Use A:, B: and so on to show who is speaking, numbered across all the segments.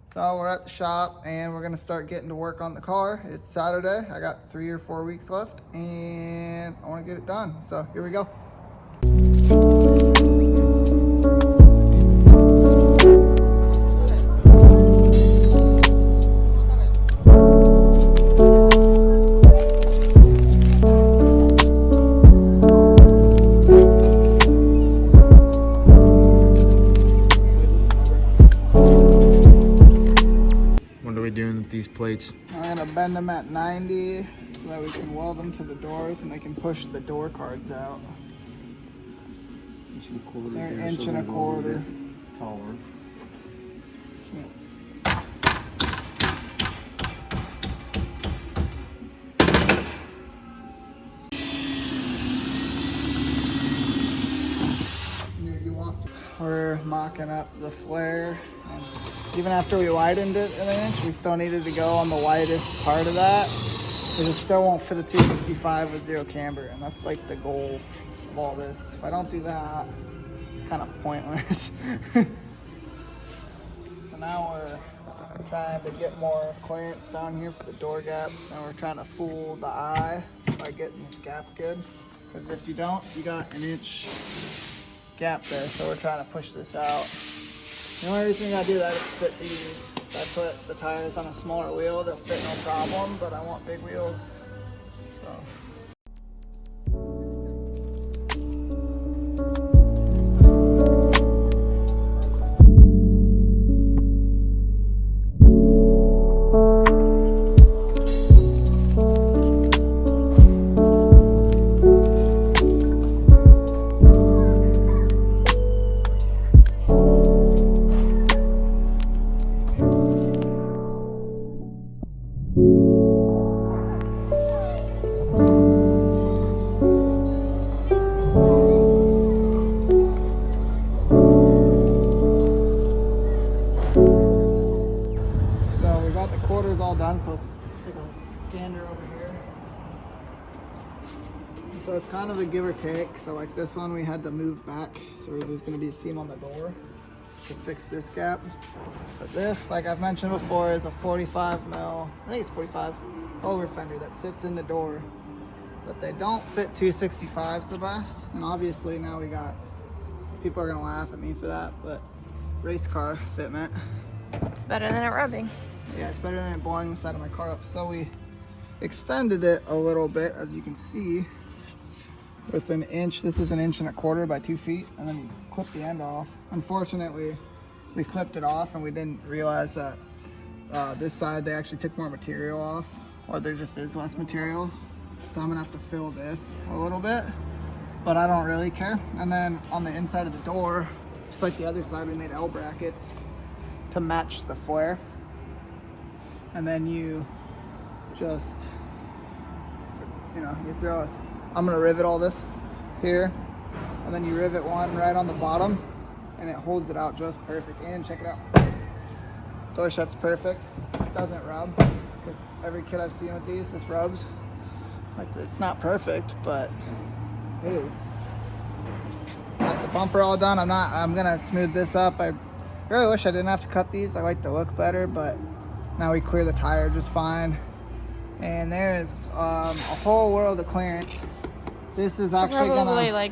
A: So we're at the shop and we're gonna start getting to work on the car. It's Saturday. I got 3 or 4 weeks left and I wanna get it done. So here we go.
B: What are we doing with these plates?
A: I'm gonna bend them at 90 so that we can weld them to the doors and they can push the door cards out. They're an inch and a quarter.
B: Taller.
A: We're mocking up the flare, and even after we widened it an inch, we still needed to go on the widest part of that because it still won't fit a 265 with zero camber, and that's like the goal of all this. 'Cause if I don't do that, kind of pointless. So now we're trying to get more clearance down here for the door gap, and we're trying to fool the eye by getting this gap good, because if you don't, you got an inch gap there, so we're trying to push this out. The only reason you gotta do that is fit these. If I put the tires on a smaller wheel, they'll fit no problem, but I want big wheels. So. All done, so let's take a gander over here. So it's kind of a give or take. So like this one we had to move back, so there's going to be a seam on the door to fix this gap. But this, like I've mentioned before, is a 45 mil, I think it's 45 over fender that sits in the door, but they don't fit 265s the best. And obviously now we got, people are going to laugh at me for that, but race car fitment.
C: It's better than it rubbing.
A: Yeah, it's better than it blowing the side of my car up. So we extended it a little bit, as you can see, with an inch. This is an inch and a quarter by 2 feet, and then you clip the end off. Unfortunately, we clipped it off and we didn't realize that this side they actually took more material off, or there just is less material. So I'm gonna have to fill this a little bit, but I don't really care. And then on the inside of the door, just like the other side, we made L brackets to match the flare. And then you just, you throw it. I'm gonna rivet all this here, and then you rivet one right on the bottom, and it holds it out just perfect. And check it out, door shut's perfect. It doesn't rub, because every kid I've seen with these, this rubs. Like, it's not perfect, but it is. Got the bumper all done. I'm gonna smooth this up. I really wish I didn't have to cut these. I like to look better, but now we clear the tire just fine. And there's a whole world of clearance. This is actually
C: probably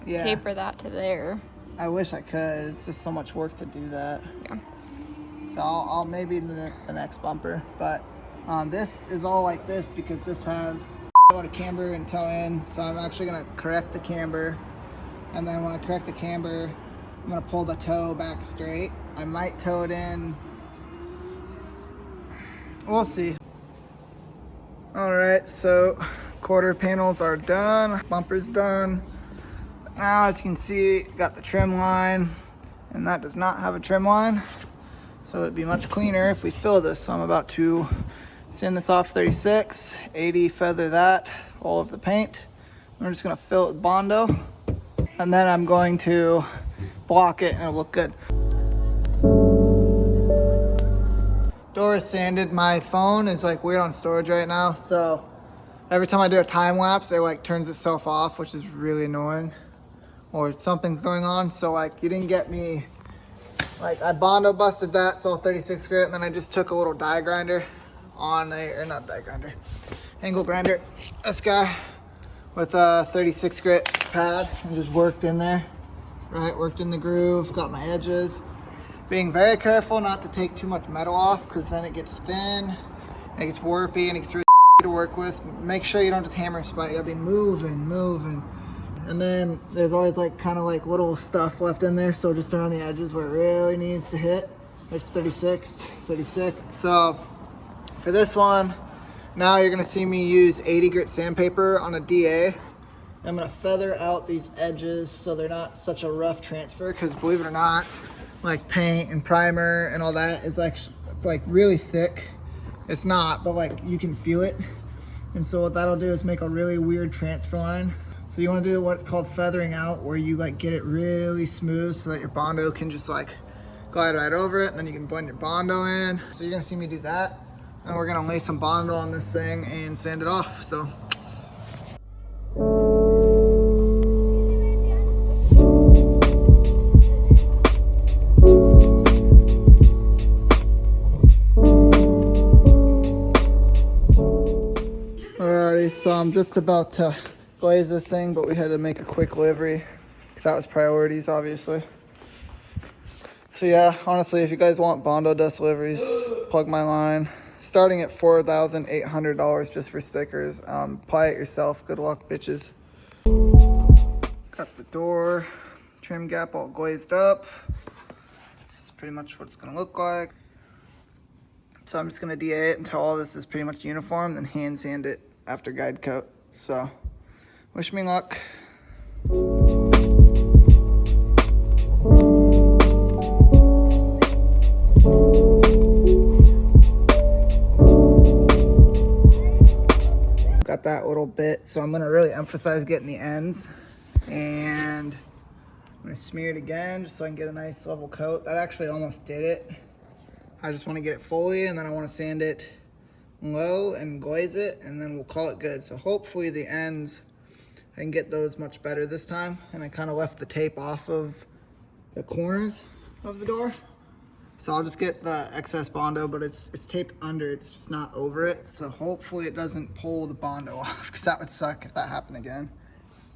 A: gonna
C: taper that to there.
A: I wish I could. It's just so much work to do that.
C: Yeah.
A: So I'll maybe the next bumper, but this is all like this because this has a lot of camber and toe in. So I'm actually gonna correct the camber, and then when I correct the camber, I'm gonna pull the toe back straight. I might toe it in. We'll see. All right, so quarter panels are done, bumper's done. Now, as you can see, got the trim line, and that does not have a trim line. So it'd be much cleaner if we fill this. So I'm about to sand this off 36, 80 feather that, all of the paint. I'm just gonna fill it with Bondo, and then I'm going to block it and it'll look good. Door is sanded. My phone is like weird on storage right now, so every time I do a time lapse, it like turns itself off, which is really annoying, or something's going on. So like, you didn't get me Like I Bondo busted that, it's all 36 grit, and then I just took a little die grinder on a, or not die grinder, angle grinder, this guy with a 36 grit pad, and just worked in there, right? Worked in the groove, got my edges. Being very careful not to take too much metal off, because then it gets thin, and it gets warpy, and it gets really to work with. Make sure you don't just hammer and spike, you gotta be moving. And then there's always like kind of like little stuff left in there, so just around the edges where it really needs to hit. It's 36. So for this one, now you're gonna see me use 80 grit sandpaper on a DA. I'm gonna feather out these edges so they're not such a rough transfer, because believe it or not, like paint and primer and all that is like really thick. It's not, but like you can feel it. And so what that'll do is make a really weird transfer line. So you want to do what's called feathering out, where you like get it really smooth so that your Bondo can just like glide right over it, and then you can blend your Bondo in. So you're gonna see me do that, and we're gonna lay some Bondo on this thing and sand it off. So. Alrighty, so I'm just about to glaze this thing, but we had to make a quick livery because that was priorities, obviously. So yeah, honestly, if you guys want Bondo dust liveries, plug my line. Starting at $4,800 just for stickers. Apply it yourself. Good luck, bitches. Got the door trim gap all glazed up. This is pretty much what it's gonna look like. So I'm just gonna DA it until all this is pretty much uniform, then hand sand it after guide coat. So wish me luck. Got that little bit, so I'm gonna really emphasize getting the ends, and I'm gonna smear it again just so I can get a nice level coat. That actually almost did it. I just want to get it fully, and then I want to sand it low and glaze it, and then we'll call it good. So hopefully the ends, I can get those much better this time. And I kind of left the tape off of the corners of the door, so I'll just get the excess Bondo, but it's taped under, it's just not over it. So hopefully it doesn't pull the Bondo off, because that would suck if that happened again.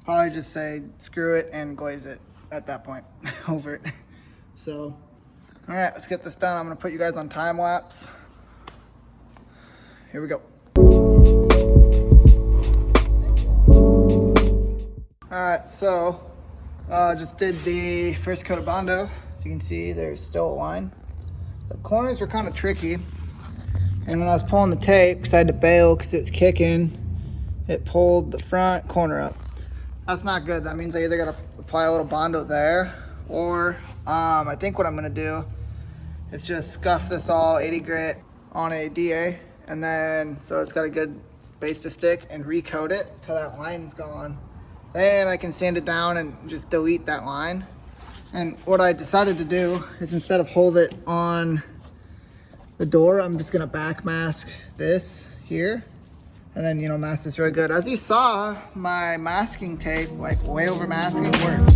A: Probably just say screw it and glaze it at that point over it. So all right, let's get this done. I'm gonna put you guys on time lapse. Here we go. All right, so just did the first coat of Bondo. As you can see, there's still a line. The corners were kind of tricky, and when I was pulling the tape, because I had to bail because it was kicking, it pulled the front corner up. That's not good. That means I either gotta apply a little Bondo there, or I think what I'm gonna do is just scuff this all 80 grit on a DA, and then so it's got a good base to stick, and recoat it till that line's gone. Then I can sand it down and just delete that line. And what I decided to do is, instead of hold it on the door, I'm just gonna back mask this here, and then, you know, mask this really good. As you saw, my masking tape, like way over masking, worked.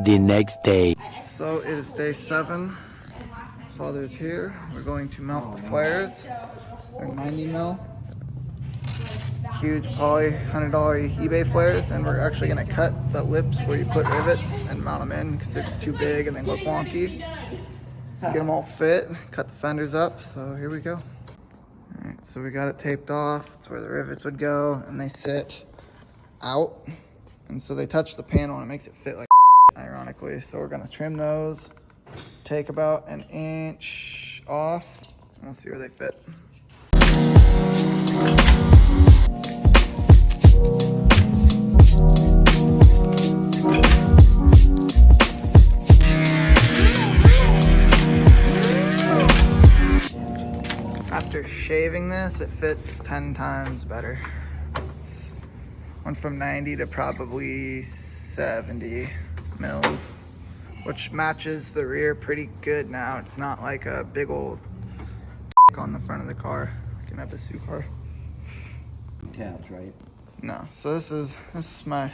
D: The next day.
A: So it is day 7. Father's here. We're going to mount the flares. They're 90 mil. Huge poly $100 eBay flares, and we're actually gonna cut the lips where you put rivets and mount them in, because it's too big and they look wonky. Get them all fit, cut the fenders up, so here we go. All right, so we got it taped off. It's where the rivets would go, and they sit out, and so they touch the panel and it makes it fit like ironically. So we're gonna trim those, take about an inch off, and we'll see where they fit. After shaving this, it fits 10 times better. It's went from 90 to probably 70 mils, which matches the rear pretty good now. It's not like a big old on the front of the car. You can have the Sioux car.
D: Tabs, right?
A: No, so this is my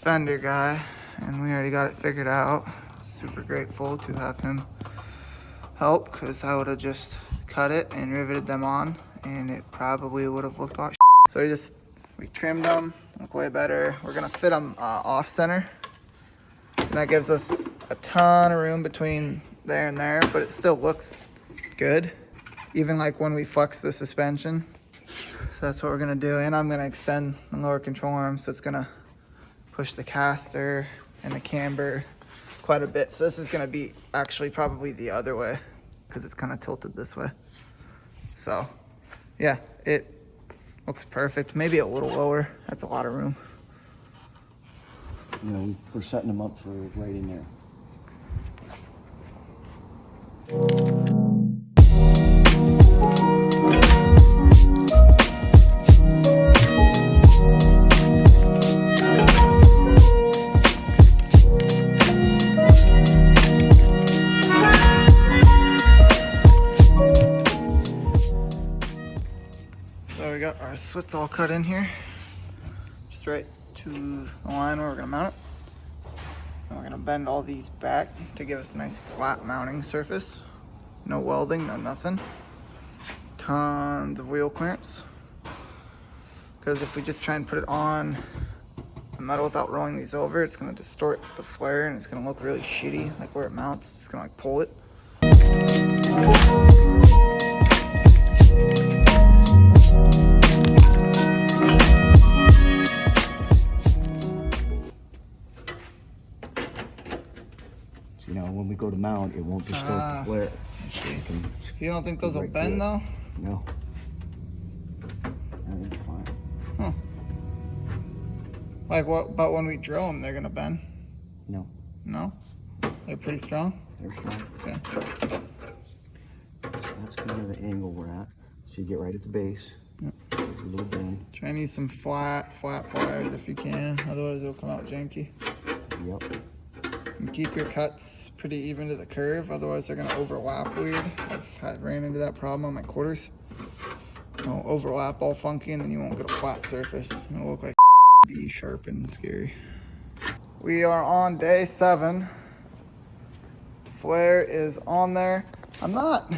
A: fender guy, and we already got it figured out. Super grateful to have him help, because I would have just cut it and riveted them on, and it probably would have looked like so we trimmed them, look way better. We're gonna fit them off center, and that gives us a ton of room between there and there, but it still looks good, even like when we flex the suspension. So that's what we're gonna do, and I'm gonna extend the lower control arm, so it's gonna push the caster and the camber quite a bit. So this is gonna be actually probably the other way, because it's kind of tilted this way. So yeah, it looks perfect. Maybe a little lower. That's a lot of room.
E: You know, we're setting them up for right in there.
A: So we got our slits all cut in here, just right to the line where we're gonna mount it. And we're gonna bend all these back to give us a nice flat mounting surface. No welding, no nothing. Tons of wheel clearance. Because if we just try and put it on the metal without rolling these over, it's gonna distort the flare and it's gonna look really shitty, like where it mounts. It's gonna like pull it.
E: So, you know, when we go to mount, it won't distort the flare.
A: You don't think those will bend though?
E: No. They're fine.
A: Huh. Like what, but when we drill them, they're gonna bend?
E: No.
A: No? They're pretty strong?
E: They're strong.
A: Okay.
E: So that's kind of the angle we're at. So you get right at the base.
A: Yep.
E: A little bend.
A: Try and use some flat pliers if you can, otherwise it'll come out janky.
E: Yep.
A: And keep your cuts pretty even to the curve, otherwise they're gonna overlap weird. I've ran into that problem on my quarters. It'll overlap all funky and then you won't get a flat surface. It'll look like be sharp and scary. We are on day 7. The flare is on there. I'm not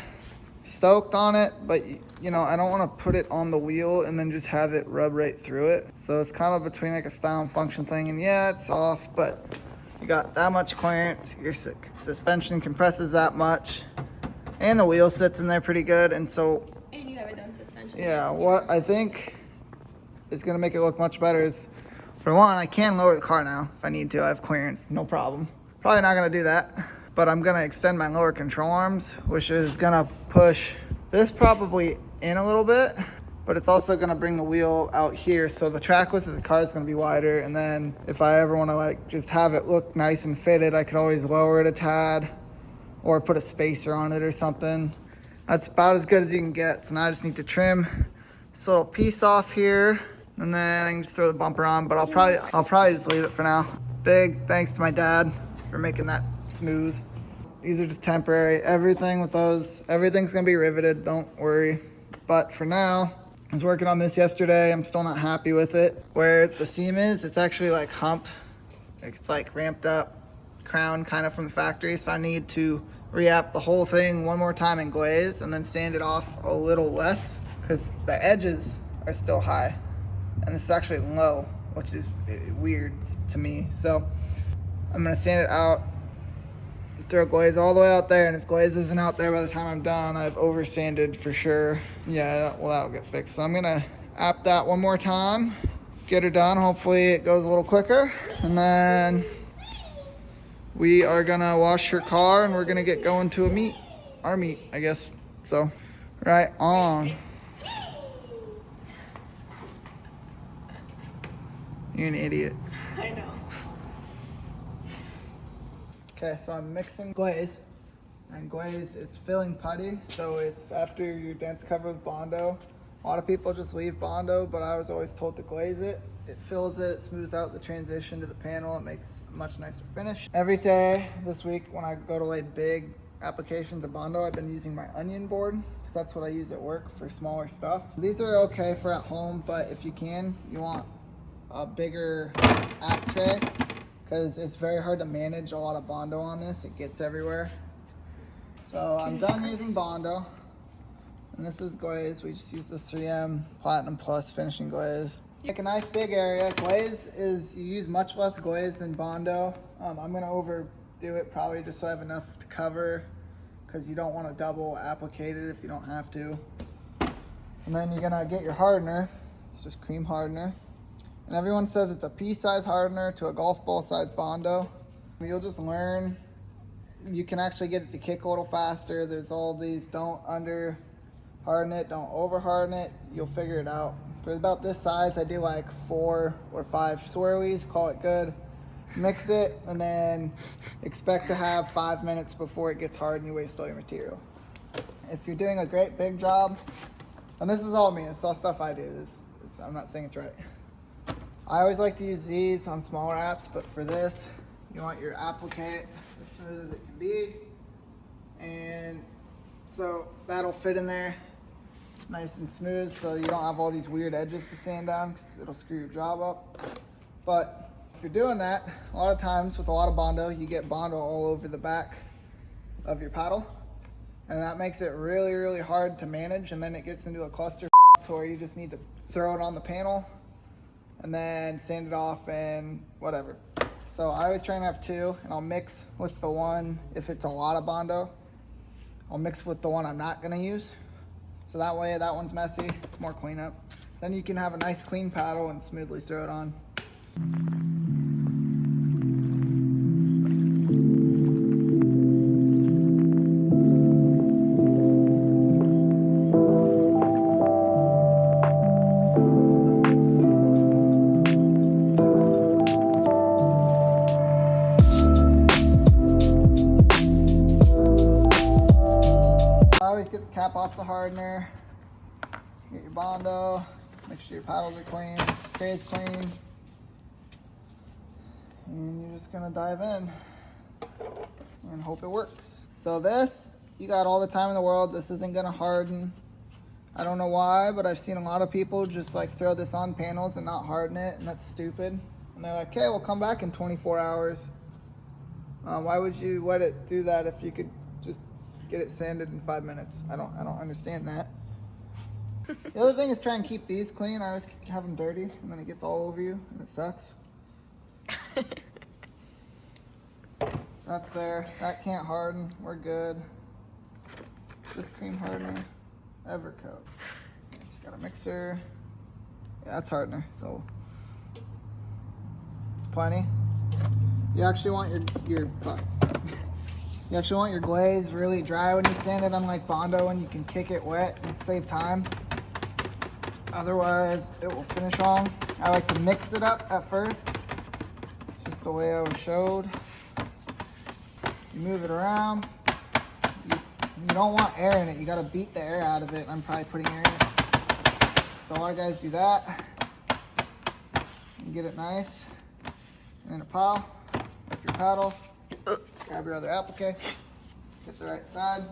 A: stoked on it, but you know, I don't want to put it on the wheel and then just have it rub right through it. So it's kind of between like a style and function thing, and yeah, it's off, but you got that much clearance, your suspension compresses that much, and the wheel sits in there pretty good. And so,
C: And you haven't done suspension.
A: yeah, what I think is gonna make it look much better is, for one, I can lower the car now if I need to. I have clearance, no problem. Probably not gonna do that, but I'm gonna extend my lower control arms, which is gonna push this probably in a little bit, but it's also gonna bring the wheel out here, so the track width of the car is gonna be wider. And then if I ever wanna like just have it look nice and fitted, I could always lower it a tad or put a spacer on it or something. That's about as good as you can get. So now I just need to trim this little piece off here, and then I can just throw the bumper on, but I'll probably just leave it for now. Big thanks to my dad for making that smooth. These are just temporary. Everything with those, everything's gonna be riveted, don't worry. But for now, I was working on this yesterday. I'm still not happy with it. Where the seam is, it's actually like humped. It's like ramped up crown kind of from the factory. So I need to re-app the whole thing one more time in glaze and then sand it off a little less, because the edges are still high. And this is actually low, which is weird to me. So I'm gonna sand it out, throw glaze all the way out there, and if glaze isn't out there by the time I'm done, I've over sanded for sure. Yeah, well, that'll get fixed. So I'm gonna app that one more time, get her done. Hopefully it goes a little quicker, and then we are gonna wash her car and we're gonna get going to our meet, I guess. So right on. You're an idiot.
C: I know.
A: Okay, so I'm mixing glaze. And glaze, it's filling putty, so it's after your dents cover with Bondo. A lot of people just leave Bondo, but I was always told to glaze it. It fills it, it smooths out the transition to the panel, it makes a much nicer finish. Every day this week when I go to lay big applications of Bondo, I've been using my onion board, because that's what I use at work for smaller stuff. These are okay for at home, but if you can, you want a bigger app tray because it's very hard to manage a lot of Bondo on this. It gets everywhere. So I'm done using Bondo. And this is glaze. We just use the 3M Platinum Plus finishing glaze. Like a nice big area. Glaze is, you use much less glaze than Bondo. I'm gonna overdo it probably just so I have enough to cover, because you don't want to double applicate it if you don't have to. And then you're gonna get your hardener. It's just cream hardener. And everyone says it's a pea-size hardener to a golf ball size Bondo. You'll just learn. You can actually get it to kick a little faster. There's all these, don't under harden it, don't over harden it. You'll figure it out. For about this size, I do like 4 or 5 swirlies, call it good. Mix it, and then expect to have 5 minutes before it gets hard and you waste all your material. If you're doing a great big job, and this is all me, it's all stuff I do. I'm not saying it's right. I always like to use these on smaller apps, but for this, you want your applique as smooth as it can be. And so that'll fit in there nice and smooth, so you don't have all these weird edges to sand down because it'll screw your job up. But if you're doing that, a lot of times with a lot of Bondo, you get Bondo all over the back of your paddle, and that makes it really, really hard to manage, and then it gets into a cluster where you just need to throw it on the panel and then sand it off and whatever. So I always try and have 2, and I'll mix with the one, if it's a lot of Bondo, I'll mix with the one I'm not gonna use. So that way that one's messy, it's more cleanup. Then you can have a nice clean paddle and smoothly throw it on. Get the cap off the hardener, get your Bondo, make sure your paddles are clean, trays clean, and you're just gonna dive in and hope it works. So this, you got all the time in the world. This isn't gonna harden. I don't know why, but I've seen a lot of people just like throw this on panels and not harden it, and that's stupid. And they're like, okay, we'll come back in 24 hours. Why would you let it do that if you could just get it sanded in 5 minutes? I don't understand that. The other thing is try and keep these clean. I always have them dirty, and then it gets all over you, and it sucks. That's there. That can't harden. We're good. This cream hardener, Evercoat. It's got a mixer. Yeah, that's hardener, so it's plenty. You actually want your You actually want your glaze really dry when you sand it, unlike Bondo, and you can kick it wet and save time. Otherwise, it will finish wrong. I like to mix it up at first. It's just the way I was showed. You move it around. You don't want air in it. You gotta beat the air out of it. I'm probably putting air in it. So a lot of guys do that. You get it nice. And in a pile, with your paddle. Grab your other applique, get the right side.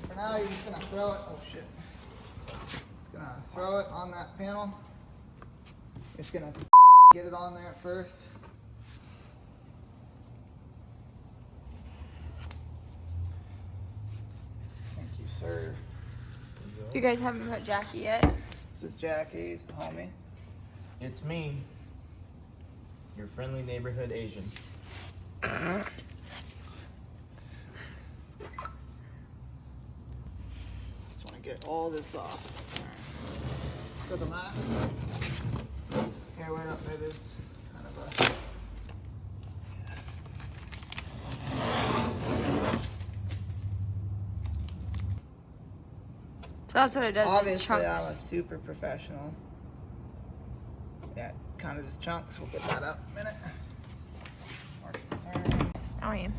A: For now, you're just gonna throw it, oh shit. Just gonna throw it on that panel. Just gonna get it on there at first. Thank you, sir.
C: You guys haven't met Jackie yet?
A: This is Jackie, he's the homie.
B: It's me, your friendly neighborhood Asian.
A: Just want to get all this off. Let's go to that. Here, wait up there. There's kind of a.
C: So that's what it does.
A: Obviously, I'm a super professional. Yeah, kind of just chunks. We'll get that up in a minute.
C: Oh yeah.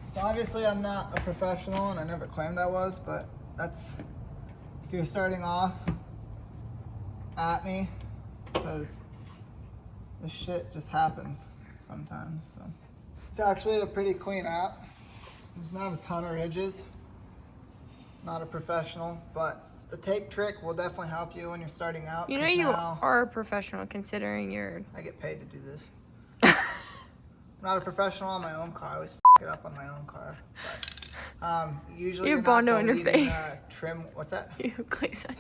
A: So obviously I'm not a professional, and I never claimed I was, but that's, if you're starting off, at me, because this shit just happens sometimes. So it's actually a pretty clean app. There's not a ton of ridges. Not a professional, but the tape trick will definitely help you when you're starting out.
C: You know
A: 'cause
C: you
A: now
C: are a professional considering you're.
A: I get paid to do this. I'm not a professional on my own car. I always it up on my own car. But usually
C: You
A: you're
C: have
A: not
C: Bondo in your
A: deleting,
C: face.
A: trim. What's that?
C: You have glaze on.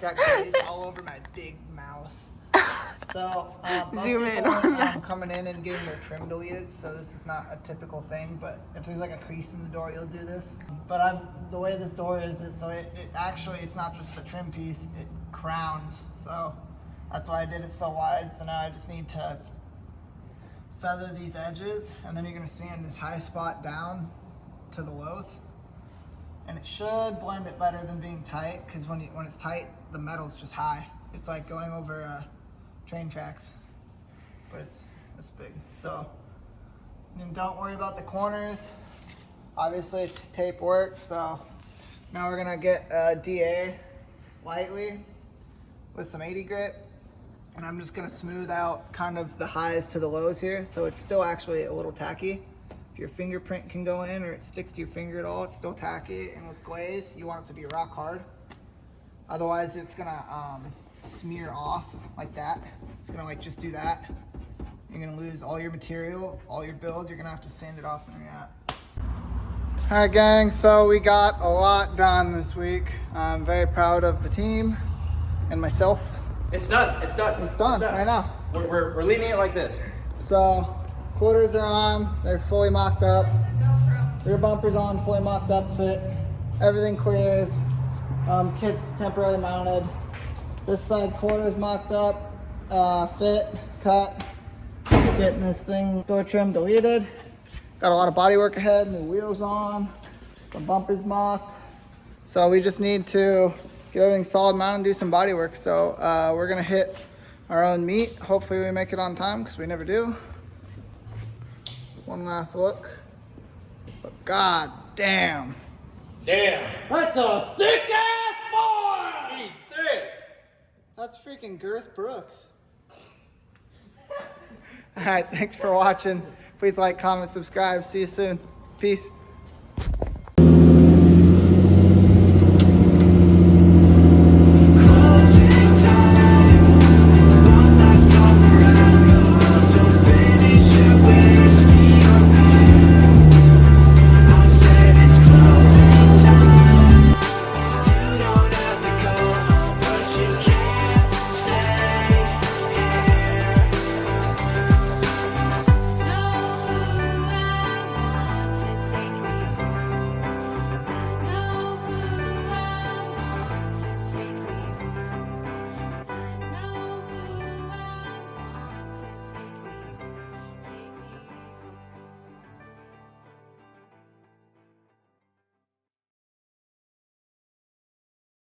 A: Got glaze all over my big mouth. So most
C: Zoom in
A: people
C: on that.
A: coming in and getting their trim deleted. So this is not a typical thing. But if there's like a crease in the door, you'll do this. But the way this door is so it actually it's not just the trim piece. It crowns. So that's why I did it so wide. So now I just need to feather these edges, and then you're gonna sand this high spot down to the lows. And it should blend it better than being tight, because when it's tight, the metal's just high. It's like going over train tracks, but it's this big. So and don't worry about the corners. Obviously, tape works. So now we're gonna get DA lightly with some 80 grit, and I'm just gonna smooth out kind of the highs to the lows here, so it's still actually a little tacky. If your fingerprint can go in or it sticks to your finger at all, it's still tacky. And with glaze, you want it to be rock hard. Otherwise, it's gonna smear off like that. It's gonna like just do that. You're gonna lose all your material, all your builds. You're gonna have to sand it off when you're at. All right, gang, so we got a lot done this week. I'm very proud of the team and myself.
B: It's done. It's done.
A: It's done right now.
B: We're leaving it like this.
A: So quarters are on, they're fully mocked up. Rear bumper's on, fully mocked up, fit. Everything clears. Kit's temporarily mounted. This side quarters mocked up, fit, cut. Getting this thing door trim deleted. Got a lot of body work ahead, new wheels on, the bumper's mocked. So we just need to get everything solid mounted and do some body work. So we're gonna hit our own meet. Hopefully we make it on time, because we never do. One last look. But god damn.
B: Damn.
A: That's a thick ass boy!
B: He thick.
A: That's freaking Girth Brooks. Alright, thanks for watching. Please like, comment, subscribe. See you soon. Peace.